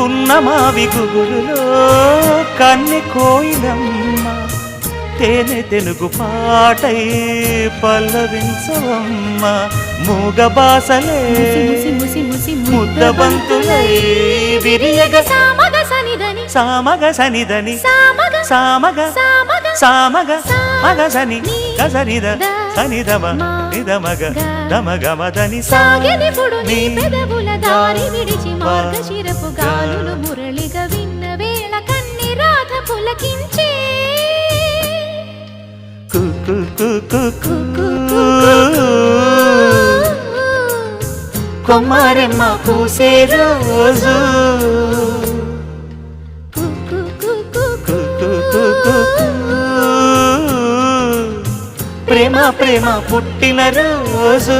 పున్నమావి గుగురులో కన్నె కోయిలమ్మ తేనె తెనుగు పాటై పల్లవించవమ్మ మూగ బాసలే ముద్దబంతులై విరియగ సామగ సనిదని సామగ మగసని గసనిద సనిదమ నిదమగ దమగమదని సాగెనిపుడు నీ పెదవుల దారి విడిచి మార్గశిరపు గాలులు మురళిగా విన్న వేళ కన్ని రాధ పులకించే కొమ్మారెమ్మ పూసే రోజు ప్రేమ ప్రేమ పుట్టిన రోజు